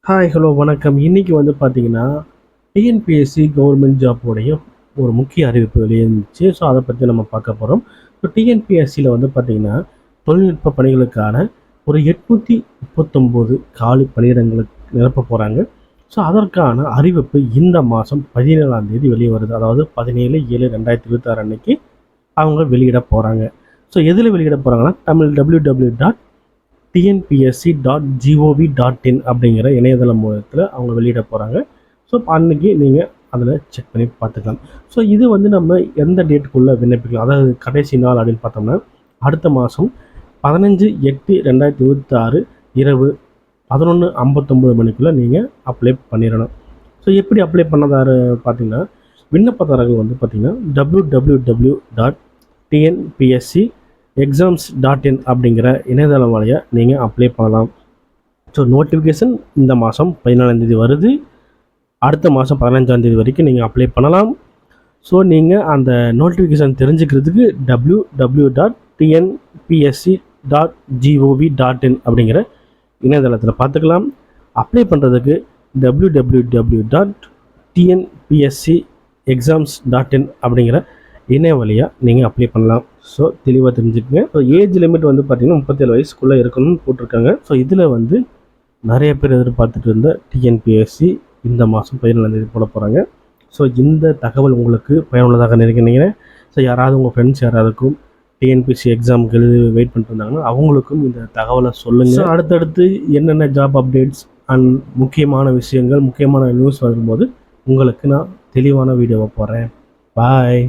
Hi hello வணக்கம். இன்றைக்கி வந்து பார்த்தீங்கன்னா, டிஎன்பிஎஸ்சி கவர்மெண்ட் ஜாப்போடைய ஒரு முக்கிய அறிவிப்பு வெளியிருந்துச்சு. ஸோ அதை பற்றி நம்ம பார்க்க போகிறோம். ஸோ டிஎன்பிஎஸ்சியில் வந்து பார்த்திங்கன்னா, தொழில்நுட்ப பணிகளுக்கான ஒரு 839 காலி பணியிடங்களுக்கு நிரப்ப போகிறாங்க. ஸோ அதற்கான அறிவிப்பு இந்த மாதம் 17ஆம் தேதி வெளியே வருது. அதாவது 17/7/2026 அன்னைக்கு அவங்க வெளியிட போகிறாங்க. ஸோ எதில் வெளியிட போகிறாங்கன்னா, தமிழ் www.tnpsc.gov.in அப்படிங்கிற இணையதளம் மூலத்தில் அவங்க வெளியிட போகிறாங்க. ஸோ அன்றைக்கி நீங்கள் அதில் செக் பண்ணி பார்த்துக்கலாம். ஸோ இது வந்து நம்ம எந்த டேட்டுக்குள்ளே விண்ணப்பிக்கலாம், அதாவது கடைசி நாள் அப்படின்னு பார்த்தோம்னா அடுத்த மாதம் 15/8/2026 இரவு 11:59 மணிக்குள்ளே நீங்கள் அப்ளை பண்ணிடணும். ஸோ எப்படி அப்ளை பண்ணதாரு பார்த்தீங்கன்னா, விண்ணப்பதாரர்கள் வந்து பார்த்திங்கன்னா www.tnpsc.exams.in அப்படிங்கிற இணையதளம் வழியாக நீங்கள் அப்ளை பண்ணலாம். ஸோ நோட்டிஃபிகேஷன் இந்த மாதம் 14ஆம் தேதி வருது. அடுத்த மாதம் 15ஆம் தேதி வரைக்கும் நீங்கள் அப்ளை பண்ணலாம். ஸோ நீங்கள் அந்த நோட்டிஃபிகேஷன் தெரிஞ்சுக்கிறதுக்கு www.tnpsc.gov.in அப்படிங்கிற இணையதளத்தில் பார்த்துக்கலாம். அப்ளை பண்ணுறதுக்கு www.tnpsc.exams.in அப்படிங்கிற இணைய வழியாக நீங்கள் அப்ளை பண்ணலாம். ஸோ தெளிவாக தெரிஞ்சுக்கங்க. ஸோ ஏஜ் லிமிட் வந்து பார்த்திங்கன்னா 37 வயசுக்குள்ளே இருக்கணும்னு போட்டிருக்காங்க. ஸோ இதில் வந்து நிறைய பேர் எதிர்பார்த்துட்டு இருந்த டிஎன்பிஎஸ்சி இந்த மாதம் 17ஆம் தேதி போட போகிறாங்க. ஸோ இந்த தகவல் உங்களுக்கு பயனுள்ளதாக நினைக்கிறேன். ஸோ யாராவது உங்கள் ஃப்ரெண்ட்ஸ் யாராவதுக்கும் டிஎன்பிஎஸ்சி எக்ஸாமுக்கு எழுதி வெயிட் பண்ணிட்டு இருந்தாங்கன்னா அவங்களுக்கும் இந்த தகவலை சொல்லுங்கள். ஸோ அடுத்தடுத்து என்னென்ன ஜாப் அப்டேட்ஸ் அண்ட் முக்கியமான விஷயங்கள், முக்கியமான நியூஸ் வரும்போது உங்களுக்கு நான் தெளிவான வீடியோவை போடுறேன். பாய்.